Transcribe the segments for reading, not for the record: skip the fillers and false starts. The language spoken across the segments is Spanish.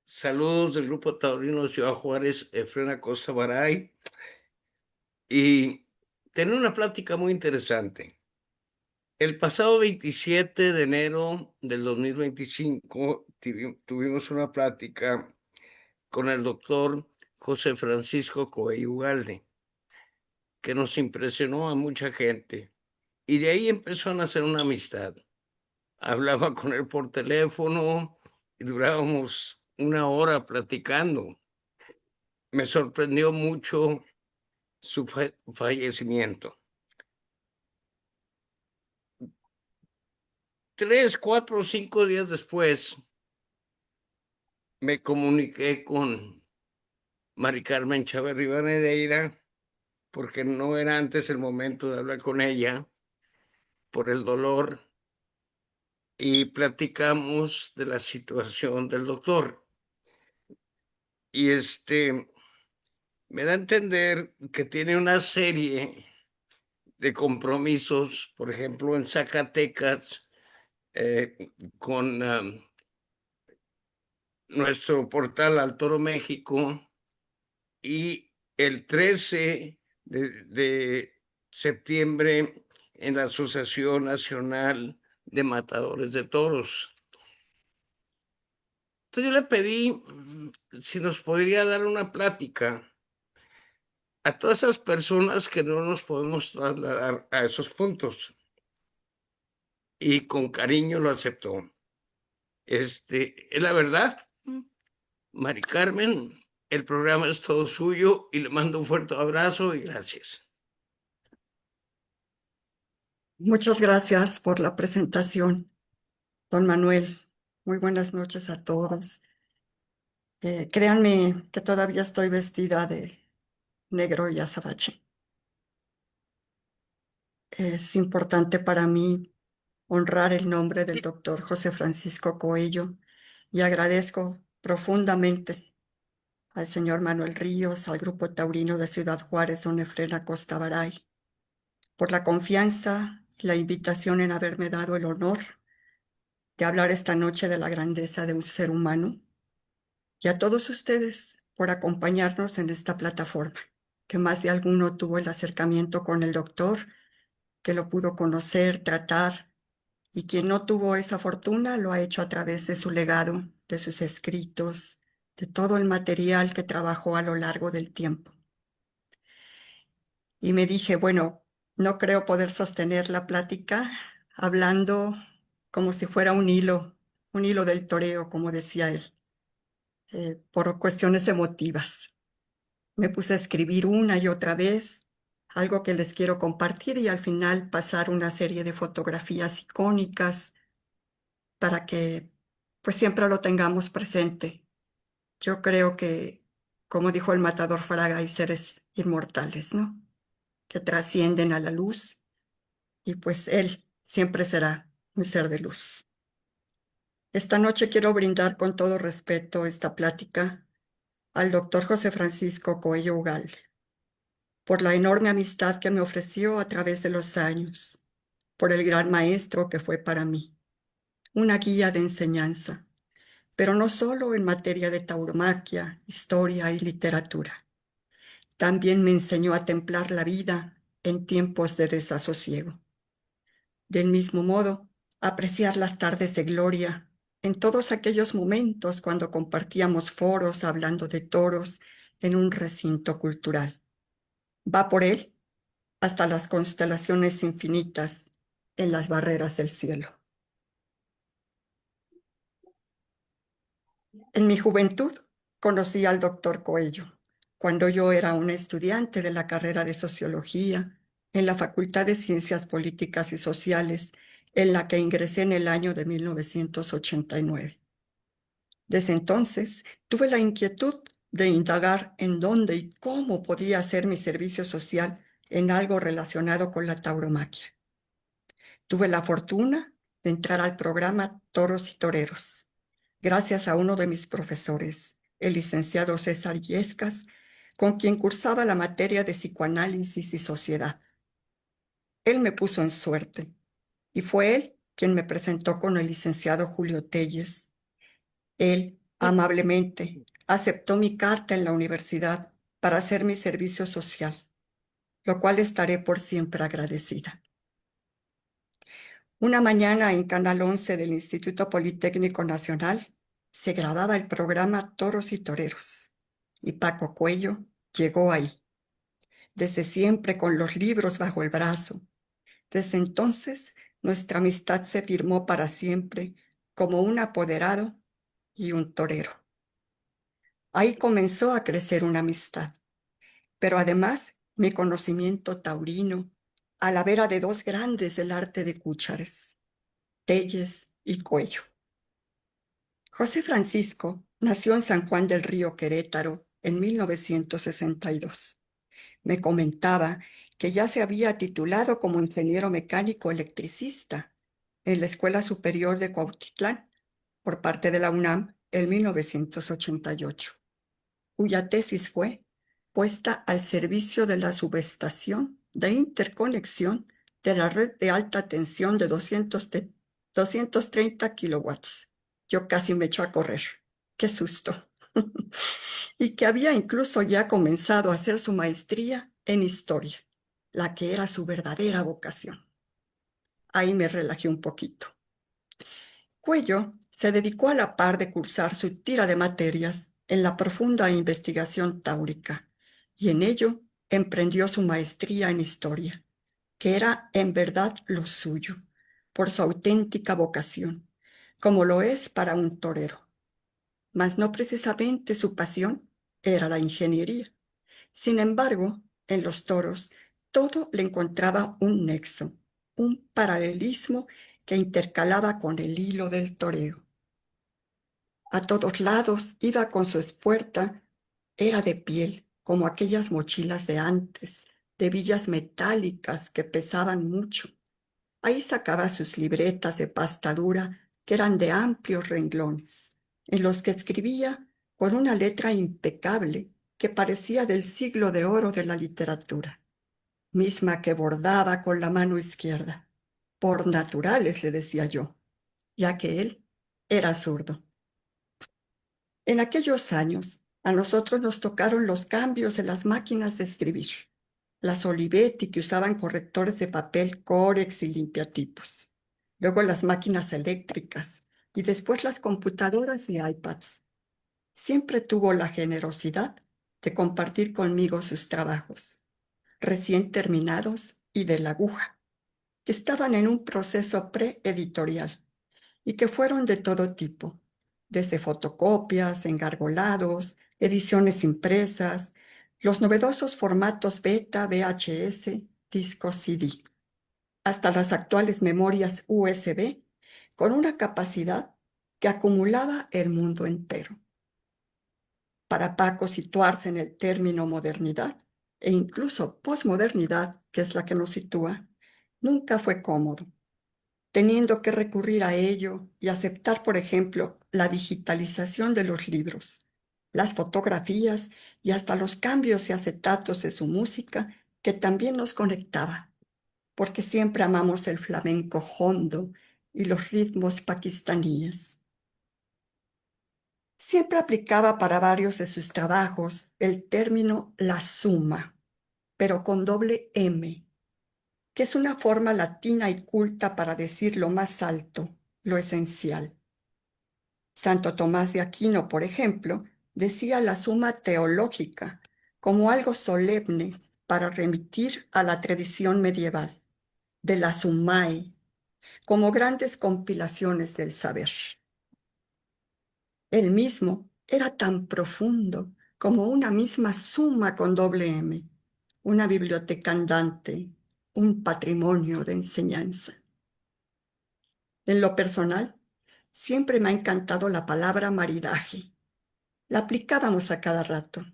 Saludos del Grupo Taurino Ciudad Juárez, Efraín Acosta Baray, y tener una plática muy interesante. El pasado 27 de enero del 2025 tuvimos una plática con el doctor José Francisco Coello Ugalde, que nos impresionó a mucha gente, y de ahí empezó a nacer una amistad. Hablaba con él por teléfono y durábamos una hora platicando. Me sorprendió mucho su fallecimiento. 3, 4, 5 días después me comuniqué con Mari Carmen Chávez Rivadeneira, porque no era antes el momento de hablar con ella por el dolor, y platicamos de la situación del doctor. Y me da a entender que tiene una serie de compromisos, por ejemplo, en Zacatecas, con nuestro portal Al Toro México, y el 13 de septiembre en la Asociación Nacional de Matadores de Toros. Entonces yo le pedí si nos podría dar una plática a todas esas personas que no nos podemos trasladar a esos puntos, y con cariño lo aceptó. Es la verdad, Mari Carmen, el programa es todo suyo y le mando un fuerte abrazo y gracias. Muchas gracias por la presentación, don Manuel. Muy buenas noches a todos. Créanme que todavía estoy vestida de negro y azabache. Es importante para mí honrar el nombre del doctor José Francisco Coello y agradezco profundamente al señor Manuel Ríos, al Grupo Taurino de Ciudad Juárez, don Efraín Acosta Baray, por la confianza y la invitación en haberme dado el honor de hablar esta noche de la grandeza de un ser humano, y a todos ustedes por acompañarnos en esta plataforma, que más de alguno tuvo el acercamiento con el doctor, que lo pudo conocer, tratar, y quien no tuvo esa fortuna lo ha hecho a través de su legado, de sus escritos, de todo el material que trabajó a lo largo del tiempo. Y me dije, bueno, no creo poder sostener la plática hablando como si fuera un hilo del toreo, como decía él, por cuestiones emotivas. Me puse a escribir una y otra vez algo que les quiero compartir, y al final pasar una serie de fotografías icónicas para que pues siempre lo tengamos presente. Yo creo que, como dijo el matador Fraga, hay seres inmortales, ¿no? Que trascienden a la luz, y pues él siempre será un ser de luz. Esta noche quiero brindar con todo respeto esta plática al doctor José Francisco Coello Ugalde, por la enorme amistad que me ofreció a través de los años, por el gran maestro que fue para mí, una guía de enseñanza, pero no solo en materia de tauromaquia, historia y literatura. También me enseñó a templar la vida en tiempos de desasosiego. Del mismo modo, apreciar las tardes de gloria en todos aquellos momentos cuando compartíamos foros hablando de toros en un recinto cultural. Va por él hasta las constelaciones infinitas en las barreras del cielo. En mi juventud conocí al doctor Coello, cuando yo era una estudiante de la carrera de Sociología en la Facultad de Ciencias Políticas y Sociales, en la que ingresé en el año de 1989. Desde entonces tuve la inquietud de indagar en dónde y cómo podía hacer mi servicio social en algo relacionado con la tauromaquia. Tuve la fortuna de entrar al programa Toros y Toreros, gracias a uno de mis profesores, el licenciado César Illescas, con quien cursaba la materia de psicoanálisis y sociedad. Él me puso en suerte, y fue él quien me presentó con el licenciado Julio Telles. Él, Amablemente aceptó mi carta en la universidad para hacer mi servicio social, lo cual estaré por siempre agradecida. Una mañana en Canal 11 del Instituto Politécnico Nacional se grababa el programa Toros y Toreros y Paco Cuello llegó ahí, desde siempre con los libros bajo el brazo. Desde entonces nuestra amistad se firmó para siempre como un apoderado y un torero. Ahí comenzó a crecer una amistad, pero además mi conocimiento taurino a la vera de dos grandes del arte de Cúchares, Telles y Cuello. José Francisco nació en San Juan del Río, Querétaro, en 1962. Me comentaba que ya se había titulado como ingeniero mecánico electricista en la Escuela Superior de Cuautitlán por parte de la UNAM en 1988, cuya tesis fue puesta al servicio de la subestación de interconexión de la red de alta tensión de 230 kilowatts. Yo casi me echo a correr. ¡Qué susto! Y que había incluso ya comenzado a hacer su maestría en historia, la que era su verdadera vocación. Ahí me relajé un poquito. Cuello se dedicó a la par de cursar su tira de materias en la profunda investigación táurica y en ello emprendió su maestría en historia, que era en verdad lo suyo, por su auténtica vocación, como lo es para un torero. Mas no precisamente su pasión era la ingeniería. Sin embargo, en los toros todo le encontraba un nexo, un paralelismo que intercalaba con el hilo del toreo. A todos lados iba con su espuerta, era de piel, como aquellas mochilas de antes, de villas metálicas que pesaban mucho. Ahí sacaba sus libretas de pasta dura, que eran de amplios renglones, en los que escribía con una letra impecable que parecía del siglo de oro de la literatura, misma que bordaba con la mano izquierda. Por naturales, le decía yo, ya que él era zurdo. En aquellos años, a nosotros nos tocaron los cambios de las máquinas de escribir, las Olivetti que usaban correctores de papel Corex y limpiatipos, luego las máquinas eléctricas y después las computadoras y iPads. Siempre tuvo la generosidad de compartir conmigo sus trabajos, recién terminados y de la aguja, que estaban en un proceso preeditorial y que fueron de todo tipo, desde fotocopias, engargolados, ediciones impresas, los novedosos formatos beta, VHS, discos CD, hasta las actuales memorias USB, con una capacidad que acumulaba el mundo entero. Para Paco situarse en el término modernidad e incluso posmodernidad, que es la que nos sitúa, nunca fue cómodo, teniendo que recurrir a ello y aceptar, por ejemplo, la digitalización de los libros, las fotografías y hasta los cambios y acetatos de su música, que también nos conectaba, porque siempre amamos el flamenco hondo y los ritmos pakistaníes. Siempre aplicaba para varios de sus trabajos el término la suma, pero con doble M, que es una forma latina y culta para decir lo más alto, lo esencial. Santo Tomás de Aquino, por ejemplo, decía la suma teológica como algo solemne para remitir a la tradición medieval, de la sumae, como grandes compilaciones del saber. El mismo era tan profundo como una misma suma con doble M, una biblioteca andante, un patrimonio de enseñanza. En lo personal, siempre me ha encantado la palabra maridaje. La aplicábamos a cada rato,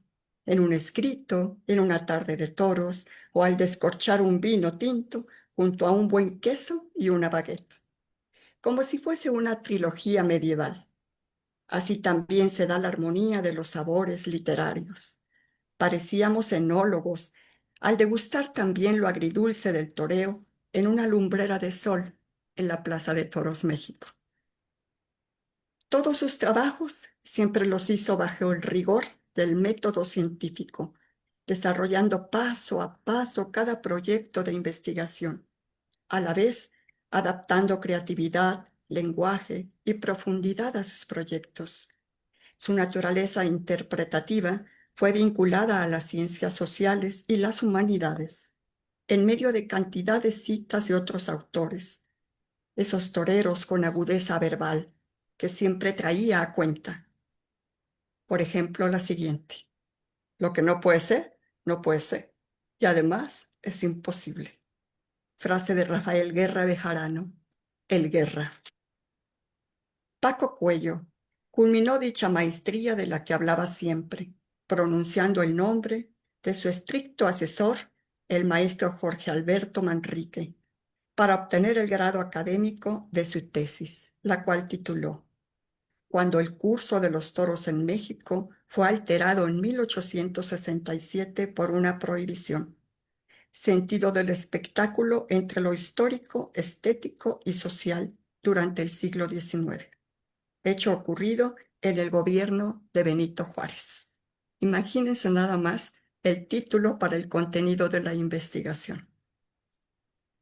en un escrito, en una tarde de toros o al descorchar un vino tinto junto a un buen queso y una baguette, como si fuese una trilogía medieval. Así también se da la armonía de los sabores literarios. Parecíamos enólogos al degustar también lo agridulce del toreo en una lumbrera de sol en la Plaza de Toros México. Todos sus trabajos siempre los hizo bajo el rigor del método científico, desarrollando paso a paso cada proyecto de investigación, a la vez adaptando creatividad, lenguaje y profundidad a sus proyectos. Su naturaleza interpretativa fue vinculada a las ciencias sociales y las humanidades, en medio de cantidad de citas de otros autores, esos toreros con agudeza verbal que siempre traía a cuenta. Por ejemplo, la siguiente: lo que no puede ser, no puede ser, y además es imposible. Frase de Rafael Guerra Bejarano, el Guerra. Paco Cuello culminó dicha maestría de la que hablaba siempre, pronunciando el nombre de su estricto asesor, el maestro Jorge Alberto Manrique, para obtener el grado académico de su tesis, la cual tituló Cuando el curso de los toros en México fue alterado en 1867 por una prohibición. Sentido del espectáculo entre lo histórico, estético y social durante el siglo XIX. Hecho ocurrido en el gobierno de Benito Juárez. Imagínense nada más el título para el contenido de la investigación.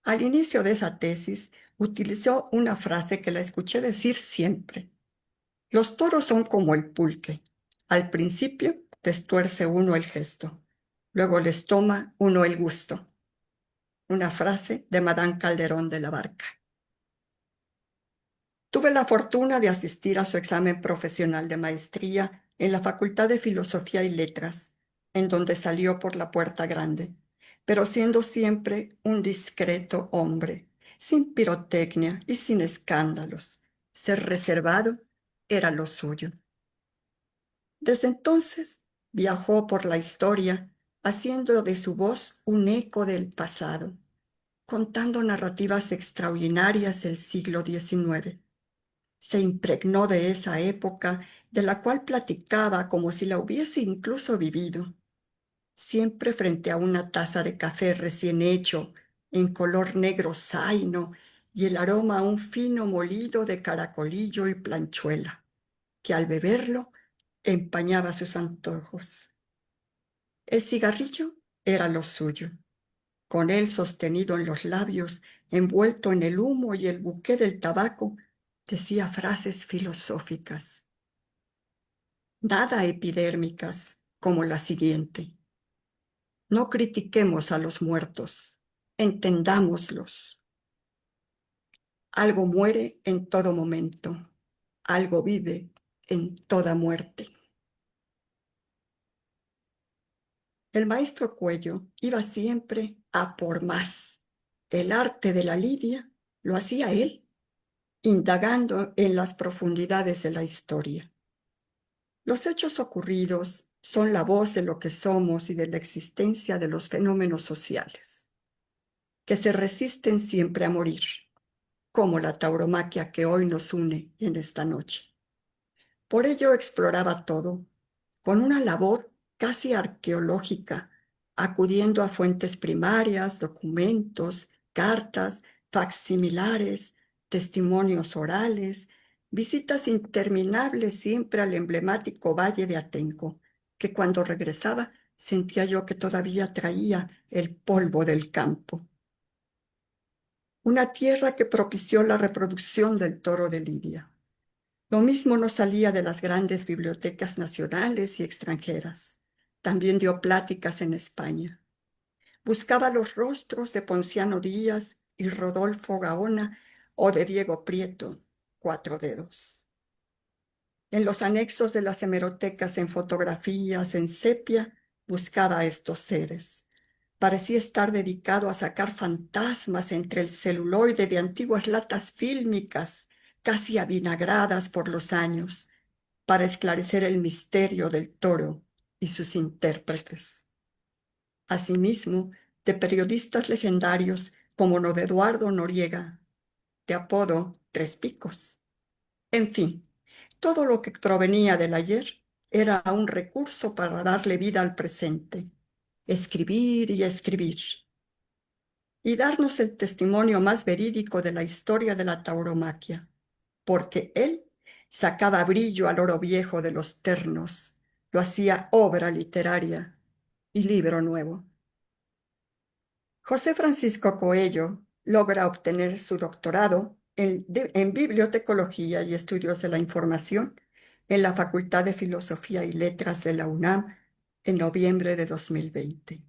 Al inicio de esa tesis, utilizó una frase que la escuché decir siempre. Los toros son como el pulque. Al principio les tuerce uno el gesto, luego les toma uno el gusto. Una frase de Madame Calderón de la Barca. Tuve la fortuna de asistir a su examen profesional de maestría en la Facultad de Filosofía y Letras, en donde salió por la puerta grande, pero siendo siempre un discreto hombre, sin pirotecnia y sin escándalos. Ser reservado era lo suyo. Desde entonces viajó por la historia, haciendo de su voz un eco del pasado, contando narrativas extraordinarias del siglo XIX. Se impregnó de esa época de la cual platicaba como si la hubiese incluso vivido, siempre frente a una taza de café recién hecho, en color negro zaino, y el aroma a un fino molido de caracolillo y planchuela, que al beberlo empañaba sus antojos. El cigarrillo era lo suyo, con él sostenido en los labios, envuelto en el humo y el buqué del tabaco, decía frases filosóficas, nada epidérmicas, como la siguiente. No critiquemos a los muertos, entendámoslos. Algo muere en todo momento, algo vive en toda muerte. El maestro Cuello iba siempre a por más. El arte de la lidia lo hacía él, indagando en las profundidades de la historia. Los hechos ocurridos son la voz de lo que somos y de la existencia de los fenómenos sociales, que se resisten siempre a morir, como la tauromaquia que hoy nos une en esta noche. Por ello exploraba todo, con una labor casi arqueológica, acudiendo a fuentes primarias, documentos, cartas, facsimilares, testimonios orales, visitas interminables siempre al emblemático Valle de Atenco, que cuando regresaba sentía yo que todavía traía el polvo del campo. Una tierra que propició la reproducción del toro de Lidia. Lo mismo no salía de las grandes bibliotecas nacionales y extranjeras. También dio pláticas en España. Buscaba los rostros de Ponciano Díaz y Rodolfo Gaona o de Diego Prieto, Cuatro Dedos. En los anexos de las hemerotecas, en fotografías, en sepia, buscaba a estos seres. Parecía estar dedicado a sacar fantasmas entre el celuloide de antiguas latas fílmicas, casi avinagradas por los años, para esclarecer el misterio del toro y sus intérpretes. Asimismo, de periodistas legendarios como lo de Eduardo Noriega, de apodo Tres Picos. En fin, todo lo que provenía del ayer era un recurso para darle vida al presente, escribir y escribir, y darnos el testimonio más verídico de la historia de la tauromaquia, porque él sacaba brillo al oro viejo de los ternos, lo hacía obra literaria y libro nuevo. José Francisco Coello logra obtener su doctorado en Bibliotecología y Estudios de la Información en la Facultad de Filosofía y Letras de la UNAM en noviembre de 2020,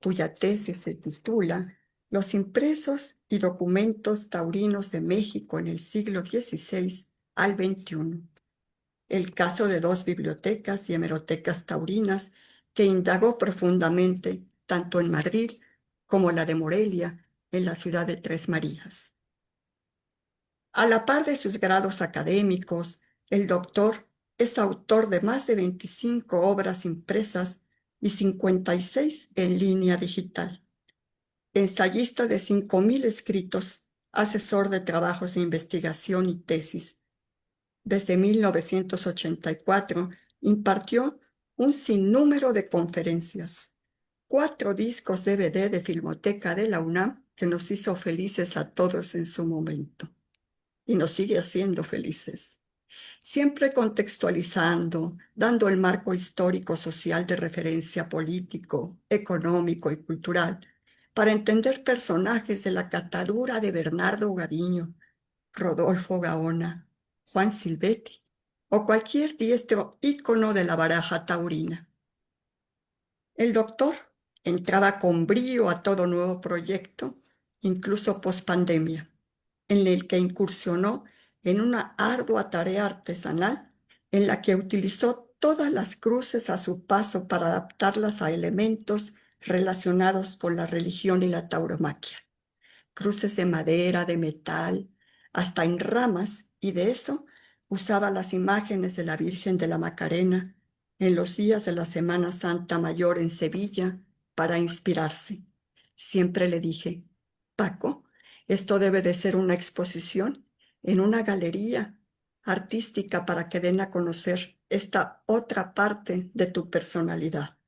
cuya tesis se titula Los impresos y documentos taurinos de México en el siglo XVI al XXI. El caso de dos bibliotecas y hemerotecas taurinas que indagó profundamente tanto en Madrid como la de Morelia, en la ciudad de Tres Marías. A la par de sus grados académicos, el doctor es autor de más de 25 obras impresas y 56 en línea digital. Ensayista de 5.000 escritos, asesor de trabajos de investigación y tesis. Desde 1984 impartió un sinnúmero de conferencias, 4 discos DVD de Filmoteca de la UNAM que nos hizo felices a todos en su momento y nos sigue haciendo felices, siempre contextualizando, dando el marco histórico-social de referencia político, económico y cultural para entender personajes de la catadura de Bernardo Gariño, Rodolfo Gaona, Juan Silvetti o cualquier diestro ícono de la baraja taurina. El doctor entraba con brío a todo nuevo proyecto, incluso pospandemia, en el que incursionó en una ardua tarea artesanal en la que utilizó todas las cruces a su paso para adaptarlas a elementos relacionados con la religión y la tauromaquia. Cruces de madera, de metal, hasta en ramas, y de eso usaba las imágenes de la Virgen de la Macarena en los días de la Semana Santa Mayor en Sevilla para inspirarse. Siempre le dije, Paco, esto debe de ser una exposición en una galería artística para que den a conocer esta otra parte de tu personalidad.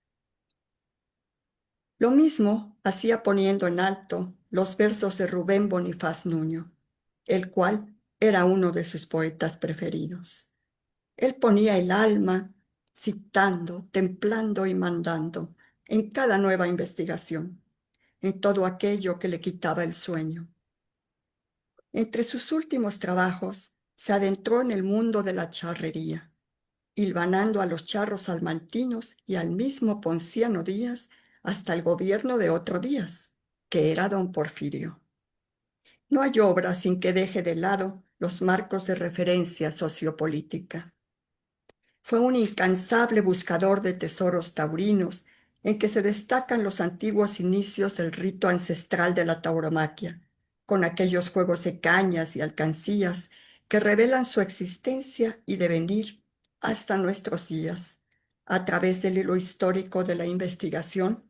Lo mismo hacía poniendo en alto los versos de Rubén Bonifaz Nuño, el cual era uno de sus poetas preferidos. Él ponía el alma citando, templando y mandando en cada nueva investigación, en todo aquello que le quitaba el sueño. Entre sus últimos trabajos se adentró en el mundo de la charrería, hilvanando a los charros salmantinos y al mismo Ponciano Díaz hasta el gobierno de otro Díaz, que era don Porfirio. No hay obra sin que deje de lado los marcos de referencia sociopolítica. Fue un incansable buscador de tesoros taurinos en que se destacan los antiguos inicios del rito ancestral de la tauromaquia, con aquellos juegos de cañas y alcancías que revelan su existencia y devenir hasta nuestros días, a través del hilo histórico de la investigación,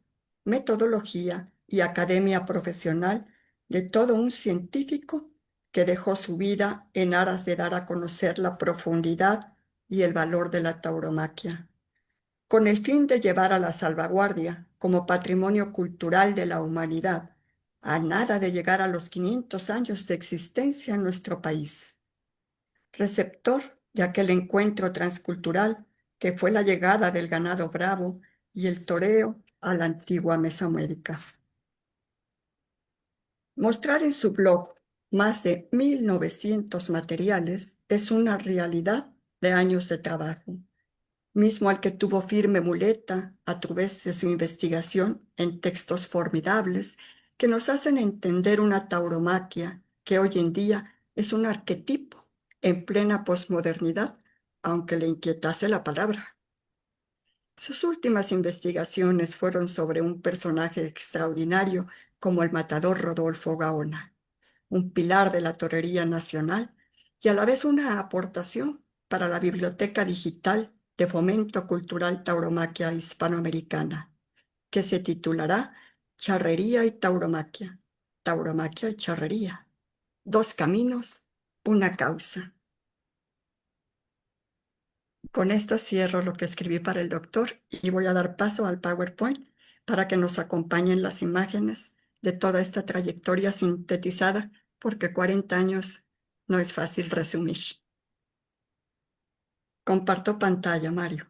metodología y academia profesional de todo un científico que dejó su vida en aras de dar a conocer la profundidad y el valor de la tauromaquia, con el fin de llevar a la salvaguardia como patrimonio cultural de la humanidad, a nada de llegar a los 500 años de existencia en nuestro país. Receptor de aquel encuentro transcultural que fue la llegada del ganado bravo y el toreo a la antigua Mesoamérica. Mostrar en su blog más de 1.900 materiales es una realidad de años de trabajo, mismo al que tuvo firme muleta a través de su investigación en textos formidables que nos hacen entender una tauromaquia que hoy en día es un arquetipo en plena posmodernidad, aunque le inquietase la palabra. Sus últimas investigaciones fueron sobre un personaje extraordinario como el matador Rodolfo Gaona, un pilar de la torería nacional y a la vez una aportación para la Biblioteca Digital de Fomento Cultural Tauromaquia Hispanoamericana, que se titulará Charrería y Tauromaquia, Tauromaquia y Charrería, 2 caminos, una causa. Con esto cierro lo que escribí para el doctor y voy a dar paso al PowerPoint para que nos acompañen las imágenes de toda esta trayectoria sintetizada, porque 40 años no es fácil resumir. Comparto pantalla, Mario.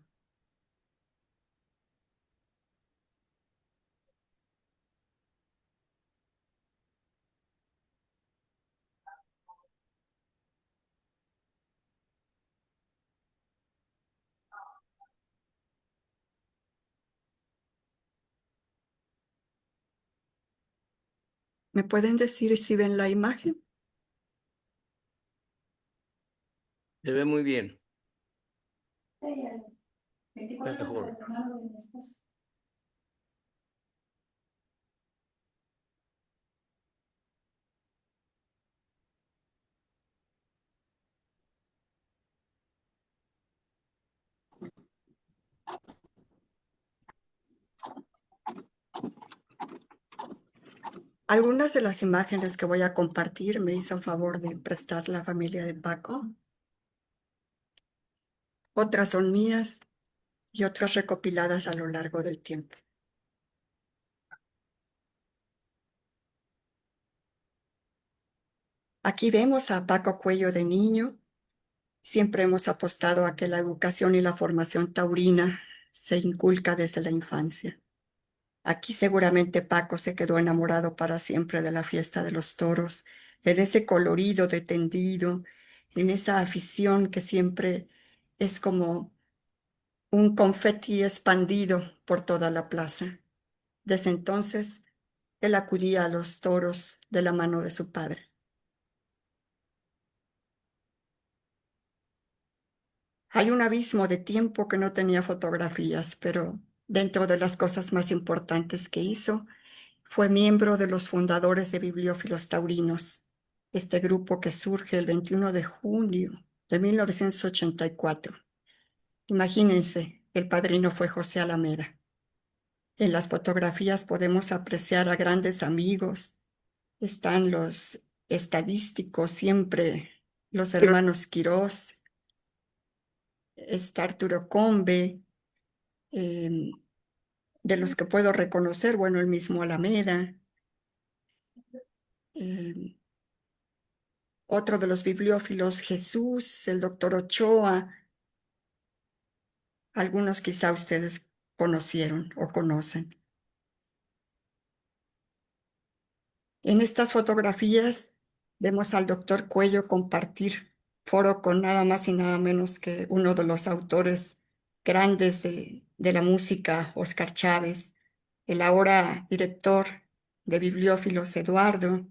¿Me pueden decir si ven la imagen? Se ve muy bien. Mejor. Algunas de las imágenes que voy a compartir me hizo favor de prestar la familia de Paco. Otras son mías y otras recopiladas a lo largo del tiempo. Aquí vemos a Paco Cuello de niño. Siempre hemos apostado a que la educación y la formación taurina se inculca desde la infancia. Aquí seguramente Paco se quedó enamorado para siempre de la fiesta de los toros, en ese colorido de tendido, en esa afición que siempre es como un confeti expandido por toda la plaza. Desde entonces, él acudía a los toros de la mano de su padre. Hay un abismo de tiempo que no tenía fotografías, pero dentro de las cosas más importantes que hizo, fue miembro de los fundadores de Bibliófilos Taurinos, este grupo que surge el 21 de junio de 1984. Imagínense, el padrino fue José Alameda. En las fotografías podemos apreciar a grandes amigos. Están los estadísticos, siempre los hermanos Quirós, está Arturo Combe, de los que puedo reconocer, bueno, el mismo Alameda, eh, otro de los bibliófilos, Jesús, el doctor Ochoa, algunos quizá ustedes conocieron o conocen. En estas fotografías vemos al doctor Cuello compartir foro con nada más y nada menos que uno de los autores grandes de la música, Óscar Chávez, el ahora director de Bibliófilos, Eduardo,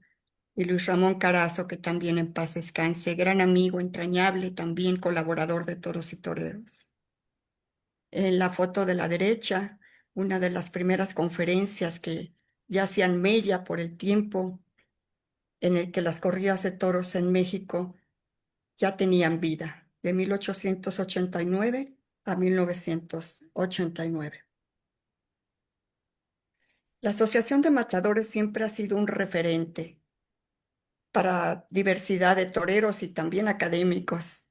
y Luis Ramón Carazo, que también en paz descanse, gran amigo, entrañable, también colaborador de Toros y Toreros. En la foto de la derecha, una de las primeras conferencias que ya hacían mella por el tiempo en el que las corridas de toros en México ya tenían vida, de 1889 a 1989. La Asociación de Matadores siempre ha sido un referente para diversidad de toreros y también académicos.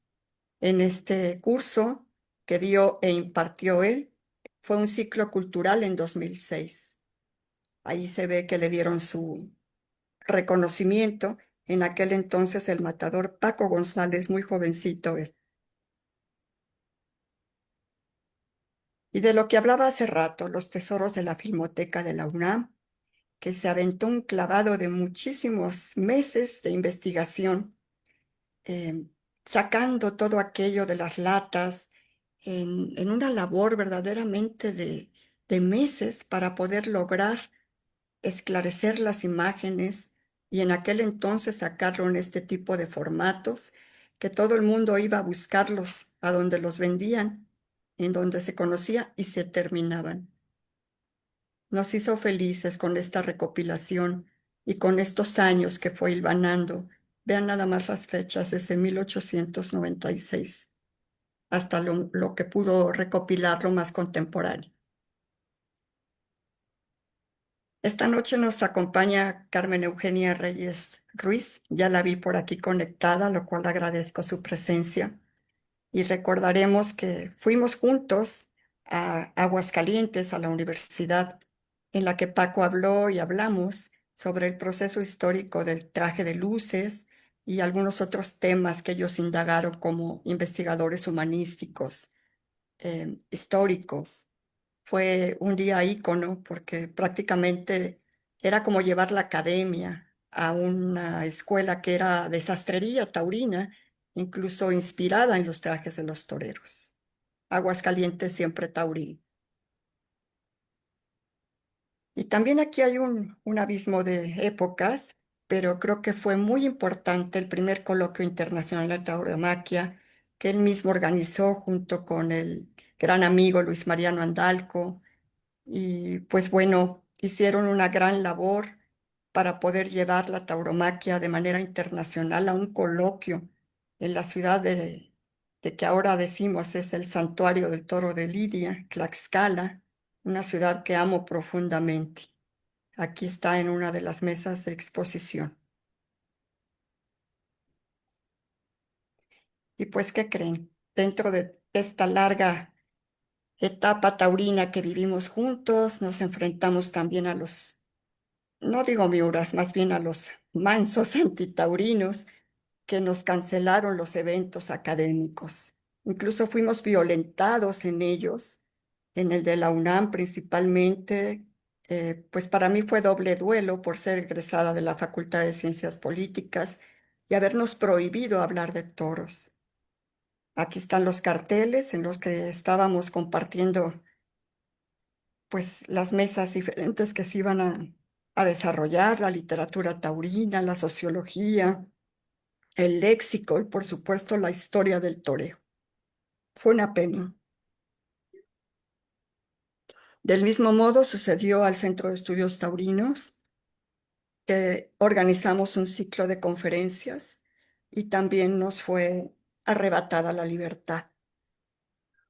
En este curso que dio e impartió él, fue un ciclo cultural en 2006. Ahí se ve que le dieron su reconocimiento. En aquel entonces el matador Paco González, muy jovencito él. Y de lo que hablaba hace rato, los tesoros de la Filmoteca de la UNAM, que se aventó un clavado de muchísimos meses de investigación, eh, sacando todo aquello de las latas, en una labor verdaderamente de meses para poder lograr esclarecer las imágenes y en aquel entonces sacarlo en este tipo de formatos, que todo el mundo iba a buscarlos a donde los vendían, en donde se conocía y se terminaban. Nos hizo felices con esta recopilación y con estos años que fue hilvanando. Vean nada más las fechas desde 1896 hasta lo que pudo recopilar lo más contemporáneo. Esta noche nos acompaña Carmen Eugenia Reyes Ruiz. Ya la vi por aquí conectada, lo cual agradezco su presencia. Y recordaremos que fuimos juntos a Aguascalientes, a la universidad, en la que Paco habló y hablamos sobre el proceso histórico del traje de luces y algunos otros temas que ellos indagaron como investigadores humanísticos, históricos. Fue un día ícono porque prácticamente era como llevar la academia a una escuela que era de sastrería taurina, incluso inspirada en los trajes de los toreros. Aguascalientes siempre taurino. Y también aquí hay un abismo de épocas, pero creo que fue muy importante el primer coloquio internacional de tauromaquia que él mismo organizó junto con el gran amigo Luis Mariano Andalco. Y pues bueno, hicieron una gran labor para poder llevar la tauromaquia de manera internacional a un coloquio en la ciudad de que ahora decimos es el Santuario del Toro de Lidia, Tlaxcala, una ciudad que amo profundamente. Aquí está en una de las mesas de exposición. Y pues, ¿qué creen? Dentro de esta larga etapa taurina que vivimos juntos, nos enfrentamos también a los, no digo miuras, más bien a los mansos antitaurinos que nos cancelaron los eventos académicos. Incluso fuimos violentados en ellos, en el de la UNAM principalmente. Pues para mí fue doble duelo por ser egresada de la Facultad de Ciencias Políticas y habernos prohibido hablar de toros. Aquí están los carteles en los que estábamos compartiendo pues las mesas diferentes que se iban a desarrollar, la literatura taurina, la sociología, el léxico y por supuesto la historia del toreo. Fue una pena. Del mismo modo sucedió al Centro de Estudios Taurinos, que organizamos un ciclo de conferencias y también nos fue arrebatada la libertad,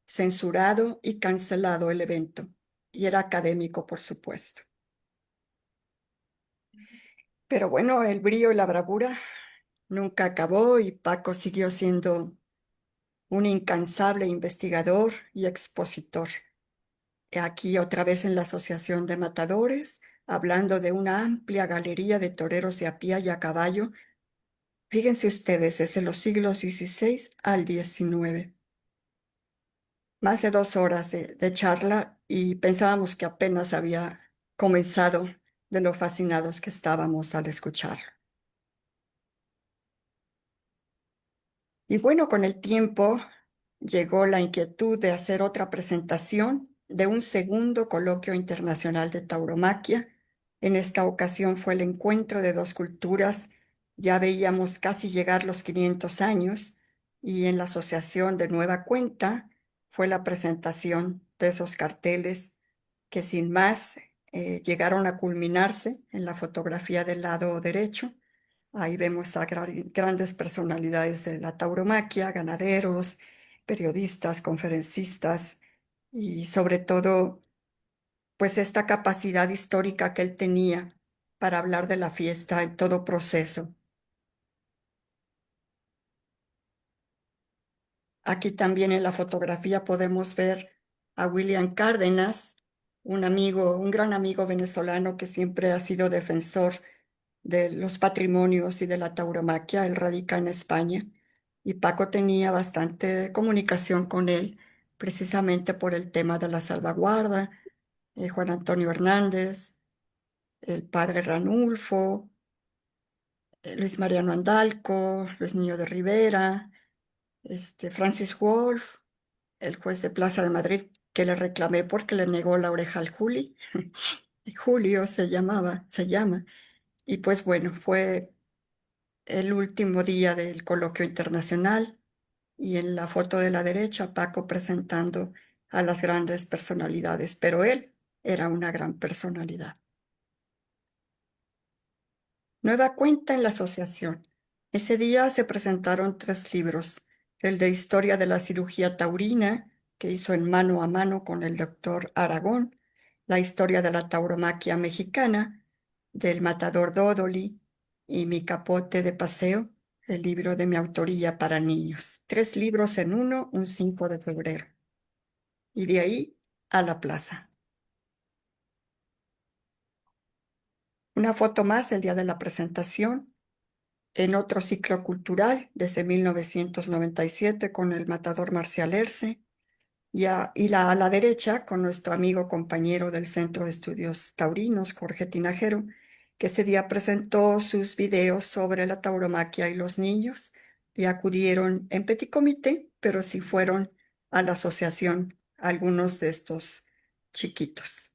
censurado y cancelado el evento. Y era académico, por supuesto. Pero bueno, el brío y la bravura nunca acabó y Paco siguió siendo un incansable investigador y expositor. Aquí otra vez en la Asociación de Matadores, hablando de una amplia galería de toreros de a pie y a caballo. Fíjense ustedes, desde los siglos XVI al XIX. Más de 2 horas de charla y pensábamos que apenas había comenzado de lo fascinados que estábamos al escuchar. Y bueno, con el tiempo llegó la inquietud de hacer otra presentación de un segundo coloquio internacional de tauromaquia. En esta ocasión fue el encuentro de dos culturas. Ya veíamos casi llegar los 500 años y en la asociación de nueva cuenta fue la presentación de esos carteles que sin más llegaron a culminarse en la fotografía del lado derecho. Ahí vemos a grandes personalidades de la tauromaquia, ganaderos, periodistas, conferencistas y sobre todo, pues esta capacidad histórica que él tenía para hablar de la fiesta en todo proceso. Aquí también en la fotografía podemos ver a William Cárdenas, un amigo, un gran amigo venezolano que siempre ha sido defensor de los patrimonios y de la tauromaquia. Él radica en España y Paco tenía bastante comunicación con él, precisamente por el tema de la salvaguarda. Juan Antonio Hernández, el padre Ranulfo, Luis Mariano Andalco, Luis Niño de Rivera, Francis Wolf, el juez de Plaza de Madrid, que le reclamé porque le negó la oreja al Juli. Julio se llama. Y pues bueno, fue el último día del coloquio internacional y en la foto de la derecha Paco presentando a las grandes personalidades, pero él era una gran personalidad. Nueva cuenta en la asociación. Ese día se presentaron 3 libros, el de Historia de la Cirugía Taurina, que hizo en mano a mano con el doctor Aragón, la historia de la tauromaquia mexicana, del matador Dodoli y Mi capote de paseo, el libro de mi autoría para niños. 3 libros en uno, un 5 de febrero. Y de ahí a la plaza. Una foto más el día de la presentación. en otro ciclo cultural desde 1997 con el matador Marcial Herce, a la derecha con nuestro amigo compañero del Centro de Estudios Taurinos, Jorge Tinajero, que ese día presentó sus videos sobre la tauromaquia y los niños, y acudieron en petit comité, pero sí fueron a la asociación algunos de estos chiquitos.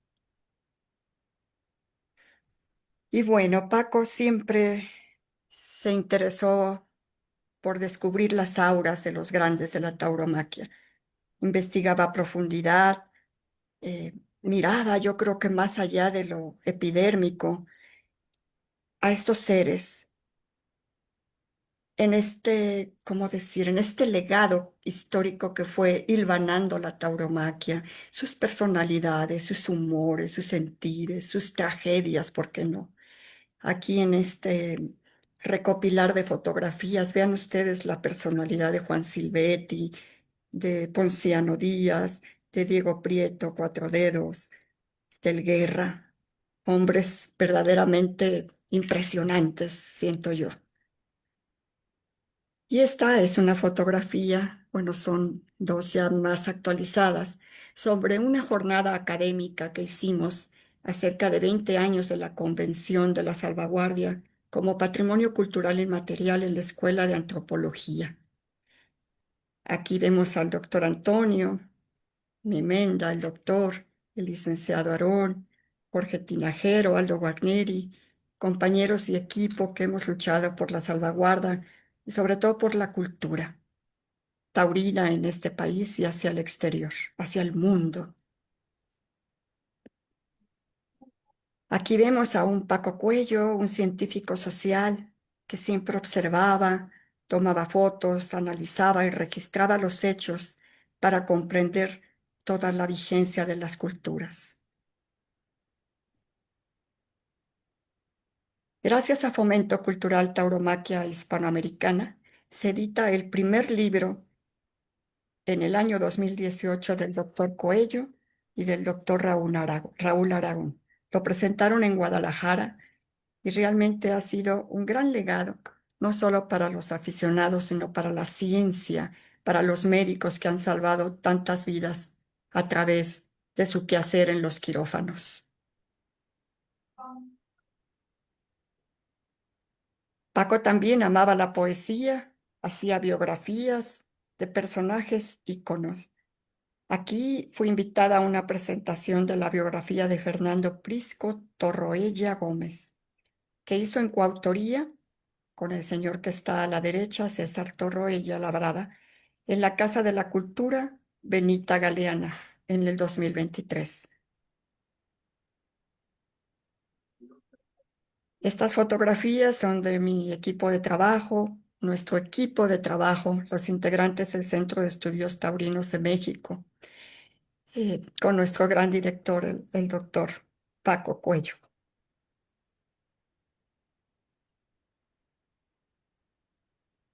Y bueno, Paco siempre se interesó por descubrir las auras de los grandes de la tauromaquia. Investigaba a profundidad, miraba, yo creo que más allá de lo epidérmico, a estos seres en este, ¿cómo decir?, en este legado histórico que fue hilvanando la tauromaquia, sus personalidades, sus humores, sus sentires, sus tragedias, ¿por qué no? Aquí en este recopilar de fotografías, vean ustedes la personalidad de Juan Silvetti, de Ponciano Díaz, de Diego Prieto, Cuatro Dedos, del Guerra, hombres verdaderamente impresionantes, siento yo. Y esta es una fotografía, bueno, son dos ya más actualizadas, sobre una jornada académica que hicimos a cerca de 20 años de la Convención de la Salvaguardia como Patrimonio Cultural Inmaterial en la Escuela de Antropología. Aquí vemos al doctor Antonio, Mimenda, el doctor, el licenciado Aarón, Jorge Tinajero, Aldo Guarneri, compañeros y equipo que hemos luchado por la salvaguarda y sobre todo por la cultura taurina en este país y hacia el exterior, hacia el mundo. Aquí vemos a un Paco Cuello, un científico social que siempre observaba, tomaba fotos, analizaba y registraba los hechos para comprender toda la vigencia de las culturas. Gracias a Fomento Cultural Tauromaquia Hispanoamericana, se edita el primer libro en el año 2018 del doctor Coello y del doctor Raúl Aragón. Lo presentaron en Guadalajara y realmente ha sido un gran legado, no solo para los aficionados, sino para la ciencia, para los médicos que han salvado tantas vidas a través de su quehacer en los quirófanos. Paco también amaba la poesía, hacía biografías de personajes íconos. Aquí fui invitada a una presentación de la biografía de Fernando Prisco Torroella Gómez, que hizo en coautoría con el señor que está a la derecha, César Torroella Labrada, en la Casa de la Cultura Benita Galeana, en el 2023. Estas fotografías son de mi equipo de trabajo, nuestro equipo de trabajo, los integrantes del Centro de Estudios Taurinos de México, con nuestro gran director, el doctor Paco Cuello.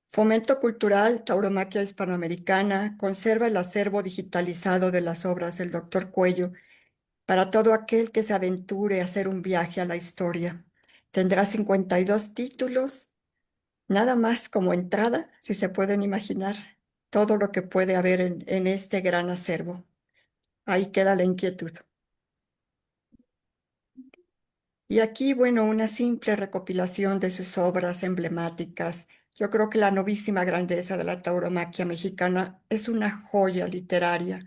Fomento Cultural Tauromaquia Hispanoamericana conserva el acervo digitalizado de las obras del doctor Cuello para todo aquel que se aventure a hacer un viaje a la historia. Tendrá 52 títulos, nada más como entrada, si se pueden imaginar todo lo que puede haber en este gran acervo. Ahí queda la inquietud. Y aquí, bueno, una simple recopilación de sus obras emblemáticas. Yo creo que la novísima grandeza de la tauromaquia mexicana es una joya literaria.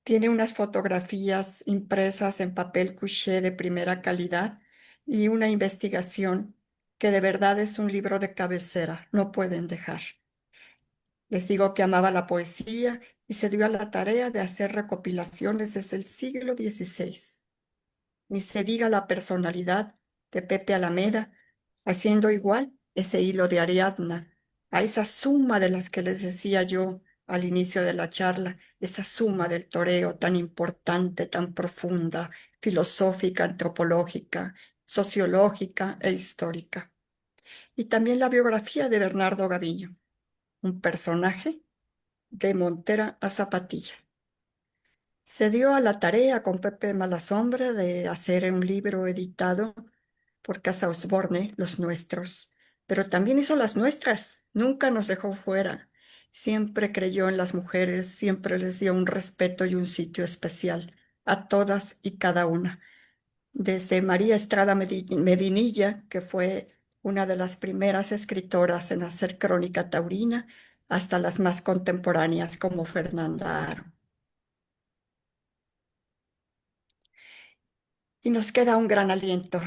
Tiene unas fotografías impresas en papel couché de primera calidad y una investigación que de verdad es un libro de cabecera, no pueden dejar. Les digo que amaba la poesía y se dio a la tarea de hacer recopilaciones desde el siglo XVI. Ni se diga la personalidad de Pepe Alameda, haciendo igual ese hilo de Ariadna, a esa suma de las que les decía yo al inicio de la charla, esa suma del toreo tan importante, tan profunda, filosófica, antropológica, sociológica e histórica. Y también la biografía de Bernardo Gaviño, un personaje de Montera a Zapatilla. Se dio a la tarea con Pepe Malasombra de hacer un libro editado por Casa Osborne, Los Nuestros, pero también hizo las nuestras. Nunca nos dejó fuera. Siempre creyó en las mujeres, siempre les dio un respeto y un sitio especial a todas y cada una. Desde María Estrada Medinilla, que fue una de las primeras escritoras en hacer crónica taurina, hasta las más contemporáneas como Fernanda Aro. Y nos queda un gran aliento,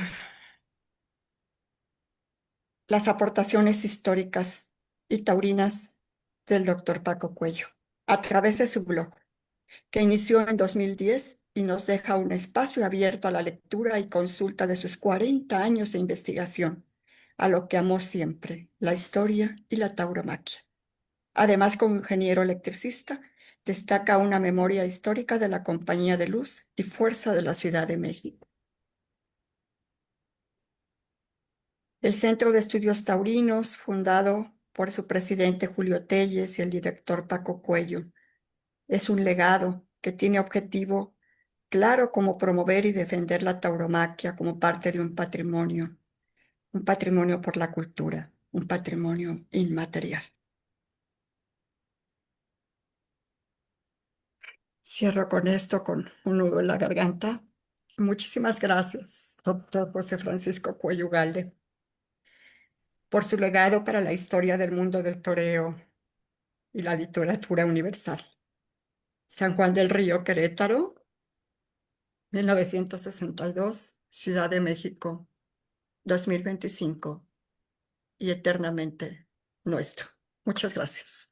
las aportaciones históricas y taurinas del doctor Paco Cuello, a través de su blog, que inició en 2010 y nos deja un espacio abierto a la lectura y consulta de sus 40 años de investigación, a lo que amó siempre, la historia y la tauromaquia. Además, como ingeniero electricista, destaca una memoria histórica de la Compañía de Luz y Fuerza de la Ciudad de México. El Centro de Estudios Taurinos, fundado por su presidente Julio Telles y el director Paco Cuello, es un legado que tiene objetivo claro como promover y defender la tauromaquia como parte de un patrimonio por la cultura, un patrimonio inmaterial. Cierro con esto, con un nudo en la garganta. Muchísimas gracias, doctor José Francisco Cuello Ugalde, por su legado para la historia del mundo del toreo y la literatura universal. San Juan del Río, Querétaro, 1962, Ciudad de México, 2025, y eternamente nuestro. Muchas gracias.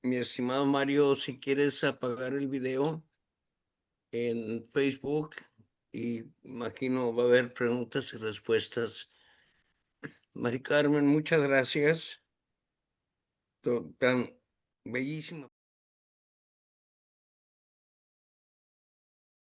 Mi estimado Mario, si quieres apagar el video en Facebook, y imagino va a haber preguntas y respuestas. Mari Carmen, muchas gracias. Tan bellísima.